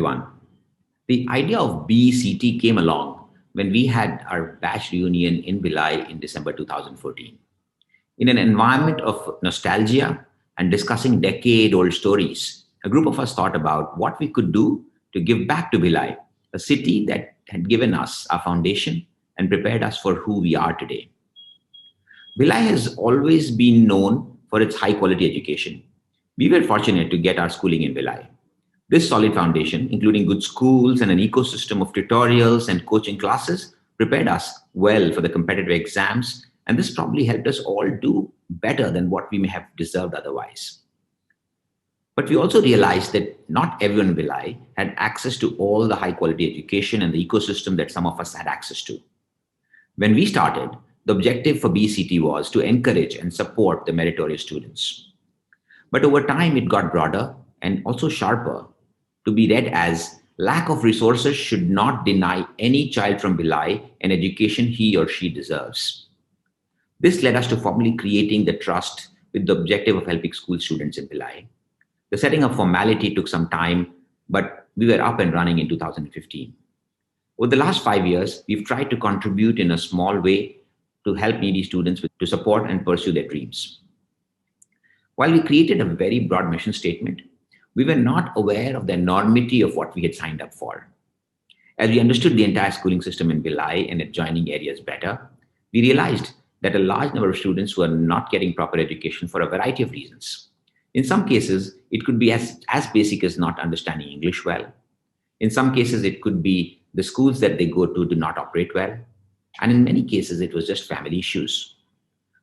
everyone. The idea of BECT came along when we had our batch reunion in Bhilai in December 2014. In an environment of nostalgia and discussing decade-old stories, a group of us thought about what we could do to give back to Bhilai, a city that had given us our foundation and prepared us for who we are today. Bhilai has always been known for its high-quality education. We were fortunate to get our schooling in Bhilai. This solid foundation, including good schools and an ecosystem of tutorials and coaching classes, prepared us well for the competitive exams, and this probably helped us all do better than what we may have deserved otherwise. But we also realized that not everyone in Bhilai had access to all the high-quality education and the ecosystem that some of us had access to. When we started, the objective for BCT was to encourage and support the meritorious students. But over time, it got broader and also sharper to be read as lack of resources should not deny any child from Bhilai an education he or she deserves. This led us to formally creating the trust with the objective of helping school students in Bhilai. The setting up formality took some time, but we were up and running in 2015. Over the last 5 years, we've tried to contribute in a small way to help needy students to support and pursue their dreams. While we created a very broad mission statement, we were not aware of the enormity of what we had signed up for. As we understood the entire schooling system in Bhilai and adjoining areas better, we realized that a large number of students were not getting proper education for a variety of reasons. In some cases, it could be as basic as not understanding English well. In some cases, it could be the schools that they go to do not operate well. And in many cases, it was just family issues.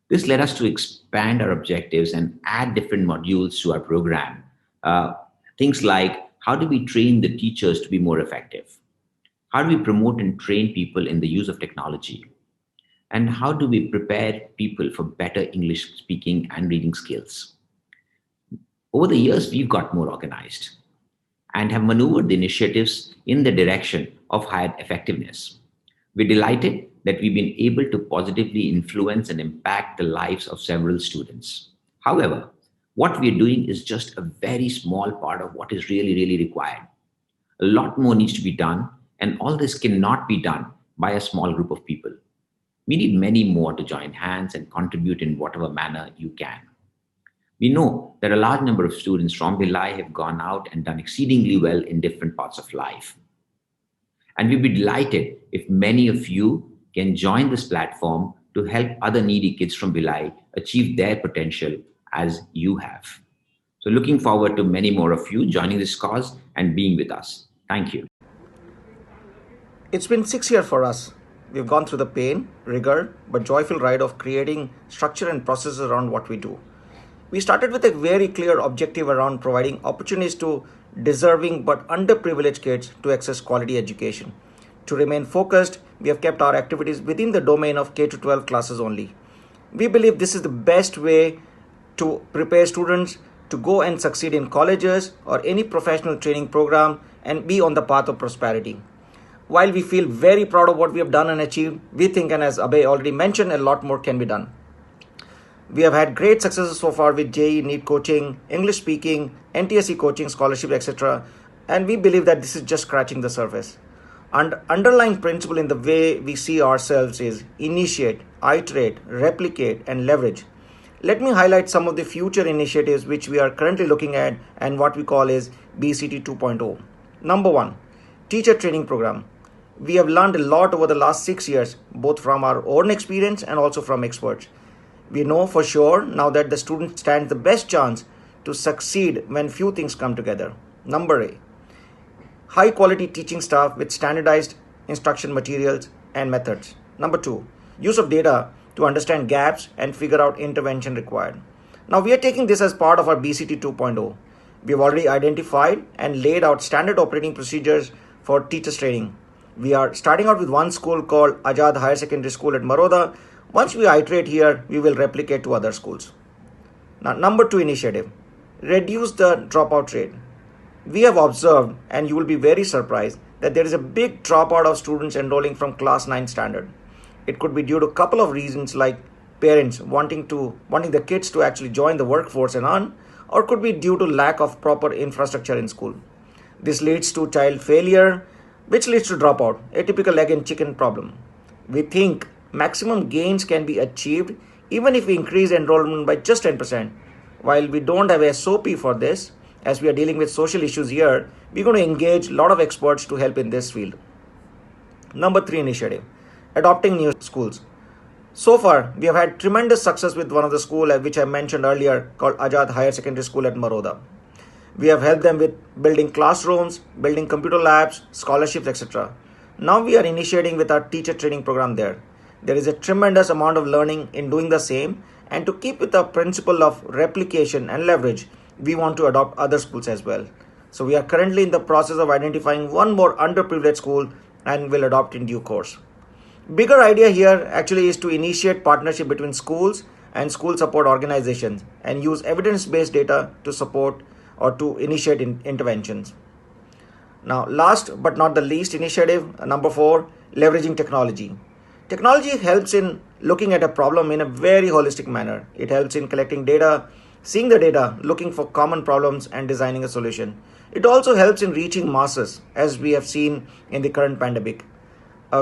This led us to expand our objectives and add different modules to our program. Things like, how do we train the teachers to be more effective? How do we promote and train people in the use of technology? And how do we prepare people for better English speaking and reading skills? Over the years, we've got more organized and have maneuvered the initiatives in the direction of higher effectiveness. We're delighted that we've been able to positively influence and impact the lives of several students. However, what we're doing is just a very small part of what is really required. A lot more needs to be done, and all this cannot be done by a small group of people. We need many more to join hands and contribute in whatever manner you can. We know that a large number of students from Bhilai have gone out and done exceedingly well in different parts of life. And we'd be delighted if many of you can join this platform to help other needy kids from Bhilai achieve their potential as you have. So looking forward to many more of you joining this cause and being with us. Thank you. It's been 6 years for us. We've gone through the pain, rigor, but joyful ride of creating structure and processes around what we do. We started with a very clear objective around providing opportunities to deserving but underprivileged kids to access quality education. To remain focused, we have kept our activities within the domain of K-12 classes only. We believe this is the best way to prepare students to go and succeed in colleges or any professional training program and be on the path of prosperity. While we feel very proud of what we have done and achieved, we think, and as ABHAY already mentioned, a lot more can be done. We have had great successes so far with JEE, NEET coaching, English speaking, NTSE coaching, scholarship, etc. And we believe that this is just scratching the surface. And underlying principle in the way we see ourselves is initiate, iterate, replicate, and leverage. Let me highlight some of the future initiatives which we are currently looking at and what we call is BCT 2.0. Number 1, teacher training program. We have learned a lot over the last 6 years, both from our own experience and also from experts. We know for sure now that the student stands the best chance to succeed when few things come together. Number A, high quality teaching staff with standardized instruction materials and methods. Number 2, use of data to understand gaps and figure out intervention required. Now we are taking this as part of our BCT 2.0. We have already identified and laid out standard operating procedures for teachers training. We are starting out with one school called Azad Higher Secondary School at Maroda. Once we iterate here, we will replicate to other schools. Now, number 2 initiative, reduce the dropout rate. We have observed, and you will be very surprised, that there is a big dropout of students enrolling from class 9 standard. It could be due to a couple of reasons like parents wanting the kids to actually join the workforce and earn, or could be due to lack of proper infrastructure in school. This leads to child failure, which leads to dropout, a typical egg and chicken problem. We think maximum gains can be achieved even if we increase enrollment by just 10%. While we don't have a SOP for this, as we are dealing with social issues here, we're going to engage a lot of experts to help in this field. Number 3 initiative, adopting new schools. So far, we have had tremendous success with one of the school which I mentioned earlier called Ajad Higher Secondary School at Maroda. We have helped them with building classrooms, building computer labs, scholarships, etc. Now we are initiating with our teacher training program there. There is a tremendous amount of learning in doing the same, and to keep with the principle of replication and leverage, we want to adopt other schools as well. So we are currently in the process of identifying one more underprivileged school and will adopt in due course. Bigger idea here actually is to initiate partnership between schools and school support organizations and use evidence-based data to support or to initiate interventions. Now, last but not the least initiative, number 4, leveraging technology. Technology helps in looking at a problem in a very holistic manner. It helps in collecting data, seeing the data, looking for common problems, and designing a solution. It also helps in reaching masses, as we have seen in the current pandemic.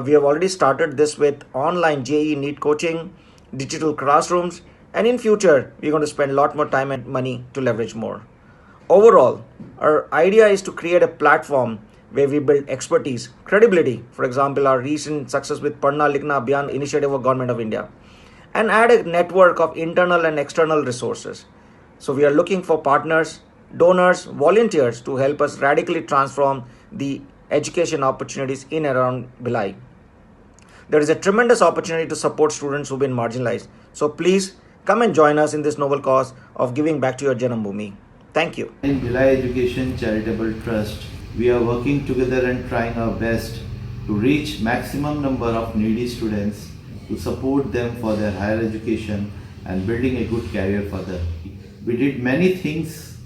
We have already started this with online JEE NEET coaching, digital classrooms, and in future, we're going to spend a lot more time and money to leverage more. Overall, our idea is to create a platform where we build expertise, credibility, for example, our recent success with Padhna Likhna Abhiyan initiative of Government of India, and add a network of internal and external resources. So we are looking for partners, donors, volunteers to help us radically transform the education opportunities in and around Bhilai. There is a tremendous opportunity to support students who've been marginalized. So please come and join us in this noble cause of giving back to your Janambhumi. Thank you. In Bhilai Education Charitable Trust, we are working together and trying our best to reach maximum number of needy students to support them for their higher education and building a good career for them. We did many things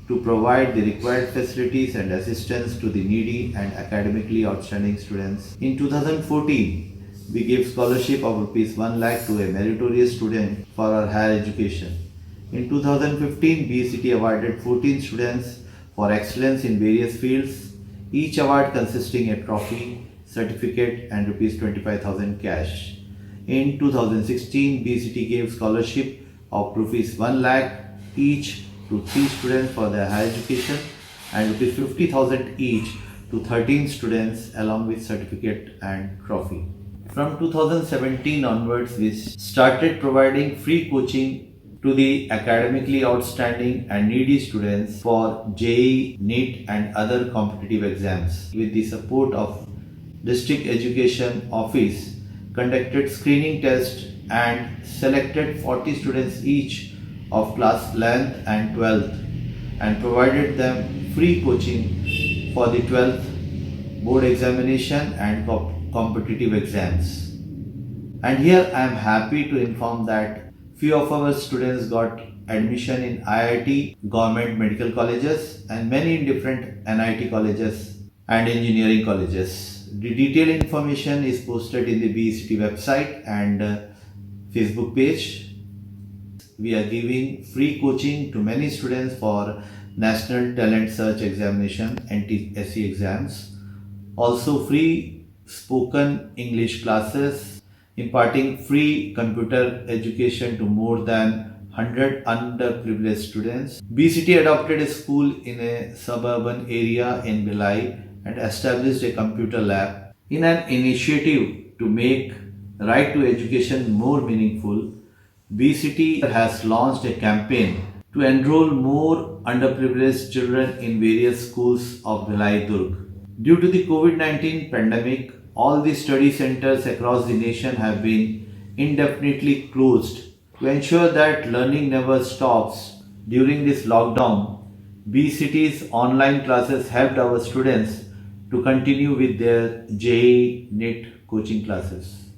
to provide the required facilities and assistance to the needy and academically outstanding students. In 2014, we gave scholarship of Rs 1 lakh to a meritorious student for our higher education. In 2015, BECT awarded 14 students for excellence in various fields, each award consisting a trophy, certificate and Rs 25,000 cash. In 2016, BECT gave scholarship of Rs 1 lakh each to 3 students for their higher education and Rs 50,000 each to 13 students along with certificate and trophy. From 2017 onwards, we started providing free coaching to the academically outstanding and needy students for JEE, NEET and other competitive exams. With the support of District Education Office, conducted screening tests and selected 40 students each of class 11th and 12th and provided them free coaching for the 12th board examination and competitive exams. And here I am happy to inform that few of our students got admission in IIT, government medical colleges and many in different NIT colleges and engineering colleges. The detailed information is posted in the BECT website and Facebook page. We are giving free coaching to many students for National Talent Search Examination NTSE exams. Also free spoken English classes, imparting free computer education to more than 100 underprivileged students. BECT adopted a school in a suburban area in Bhilai and established a computer lab. In an initiative to make right to education more meaningful, BECT has launched a campaign to enroll more underprivileged children in various schools of Bhilai-Durg. Due to the COVID-19 pandemic, all the study centers across the nation have been indefinitely closed. To ensure that learning never stops during this lockdown, BECT's online classes helped our students to continue with their JEE NEET coaching classes.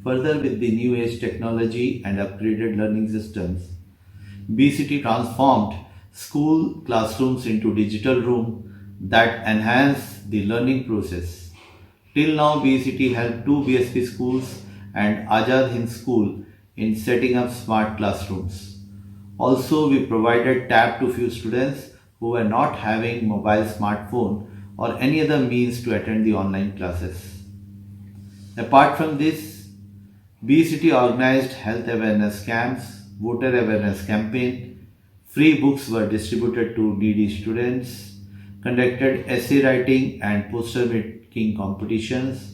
Further, with the new age technology and upgraded learning systems, BECT transformed school classrooms into digital rooms that enhance the learning process. Till now, BECT helped 2 BSP schools and Azad Hind School in setting up smart classrooms. Also, we provided tab to few students who were not having mobile smartphone or any other means to attend the online classes. Apart from this, BCT organized health awareness camps, voter awareness campaign, free books were distributed to needy students, conducted essay writing and poster making competitions,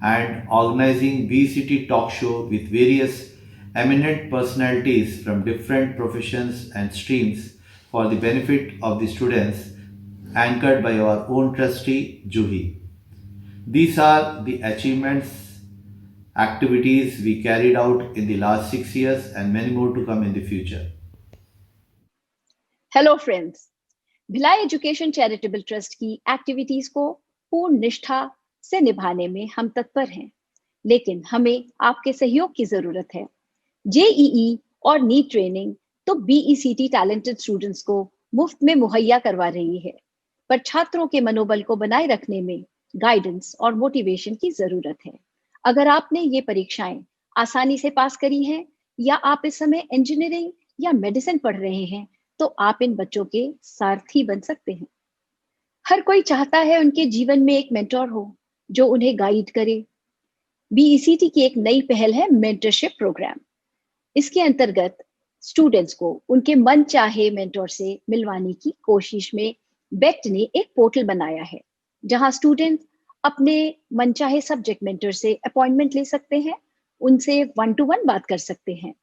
and organizing BCT talk show with various eminent personalities from different professions and streams for the benefit of the students, anchored by our own trustee JUHI. These are the achievements, activities we carried out in the last 6 years and many more to come in the future. Hello friends, Bhilai education charitable trust की activities को पूर्ण निष्ठा से निभाने में हम तत्पर हैं, लेकिन हमें आपके सहयोग की जरूरत है। जेईई और नीट ट्रेनिंग तो बीईसीटी टैलेंटेड स्टूडेंट्स को मुफ्त में मुहैया करवा रही है, पर छात्रों के मनोबल को बनाए रखने में गाइडेंस और मोटिवेशन की जरूरत है। अगर आपने ये परीक्षाएं आसानी से पास करी हैं या आप इस समय इंजीनियरिंग या मेडिसिन पढ़ रहे हैं, तो आप इन बच्चों के सारथी बन सकते हैं। हर कोई चाहता है उनके जीवन में एक मेंटोर हो जो उन्हें गाइड करे। बीईसीटी की एक नई पहल है मेंटरशिप प्रोग्राम। इसके अंतर्गत स्टूडेंट्स को उनके मन चाहे मेंटोर से मिलवाने की कोशिश में बेक्ट ने एक पोर्टल बनाया है, जहां स्टूडेंट अपने मनचाहे सब्जेक्ट मेंटर से अपॉइंटमेंट ले सकते हैं, उनसे 1-to-1 बात कर सकते हैं।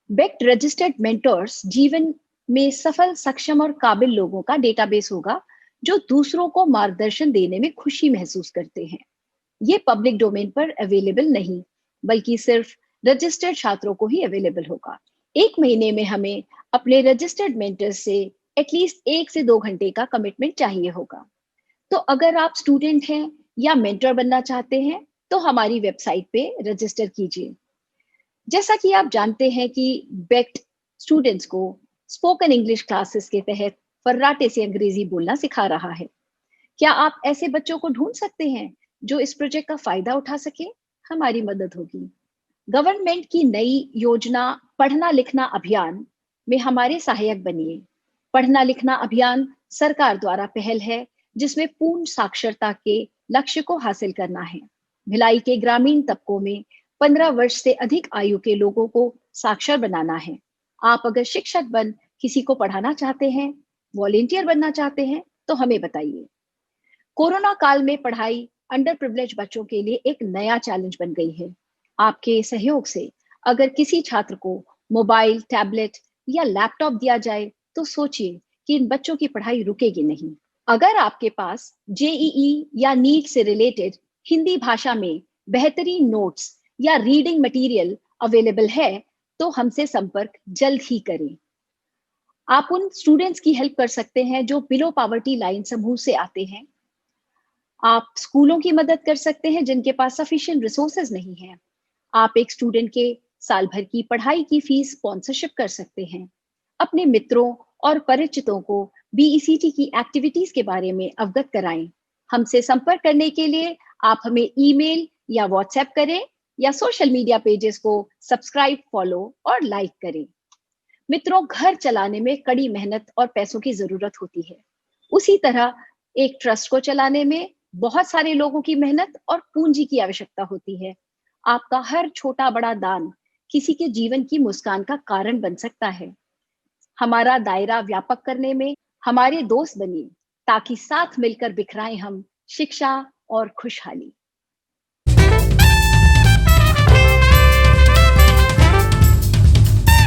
बेक्ट रजिस्टर्ड मेंटोर्स जीवन में सफल, सक्षम और काबिल लोगों का डेटाबेस होगा जो दूसरों को मार्गदर्शन देने में खुशी महसूस करते हैं। ये पब्लिक डोमेन पर अवेलेबल नहीं, बल्कि सिर्फ रजिस्टर्ड छात्रों को ही अवेलेबल होगा। 1 महीने में हमें अपने रजिस्टर्ड मेंटर से एटलीस्ट 1 से 2 घंटे का कमिटमेंट चाहिए होगा। तो अगर आप स्टूडेंट हैं या मेंटर बनना चाहते हैं, तो हमारी वेबसाइट पे रजिस्टर कीजिए। जैसा कि आप जानते हैं कि बेक्ट स्टूडेंट्स को स्पोकन इंग्लिश क्लासेस के तहत फर्राटे से अंग्रेजी बोलना सिखा रहा है। क्या आप ऐसे बच्चों को ढूंढ सकते हैं जो इस प्रोजेक्ट का फायदा उठा सके? हमारी मदद होगी। गवर्नमेंट की नई योजना पढ़ना लिखना अभियान में हमारे सहायक बनिए। पढ़ना लिखना अभियान सरकार द्वारा पहल है जिसमें पूर्ण साक्षरता के लक्ष्य को हासिल करना है। भिलाई के ग्रामीण तबकों में 15 वर्ष से अधिक आयु के लोगों को साक्षर बनाना है। आप अगर शिक्षक बन किसी को पढ़ाना चाहते हैं, वॉलेंटियर बनना चाहते हैं, तो हमें बताइए। कोरोना काल में पढ़ाई अंडर प्रिविलेज बच्चों के लिए एक नया चैलेंज बन गई है। आपके सहयोग से अगर किसी छात्र को मोबाइल, टैबलेट या लैपटॉप दिया जाए, तो सोचिए कि इन बच्चों की पढ़ाई रुकेगी नहीं। अगर आपके पास जेईई या नीट से रिलेटेड हिंदी भाषा में बेहतरीन नोट्स या रीडिंग मटेरियल अवेलेबल है, तो हमसे संपर्क जल्द ही करें। आप उन स्टूडेंट्स की हेल्प कर सकते हैं जो बिलो पॉवर्टी लाइन समूह से आते हैं। आप स्कूलों की मदद कर सकते हैं जिनके पास सफिशिएंट रिसोर्सेज नहीं है। आप एक स्टूडेंट के साल भर की पढ़ाई की फीस स्पॉन्सरशिप कर सकते हैं। अपने मित्रों और परिचितों को बीईसीटी की एक्टिविटीज के बारे में अवगत कराएं। हमसे संपर्क करने के लिए आप हमें ईमेल या व्हाट्सएप करें या सोशल मीडिया पेजेस को सब्सक्राइब, फॉलो और लाइक करें। मित्रों, घर चलाने में कड़ी मेहनत और पैसों की जरूरत होती है। उसी तरह एक ट्रस्ट को चलाने में बहुत सारे लोगों की मेहनत और पूंजी की आवश्यकता होती है। आपका हर छोटा बड़ा दान किसी के जीवन की मुस्कान का कारण बन सकता है। हमारा दायरा व्यापक करने में हमारे दोस्त बनिए, ताकि साथ मिलकर बिखराएं हम शिक्षा और खुशहाली।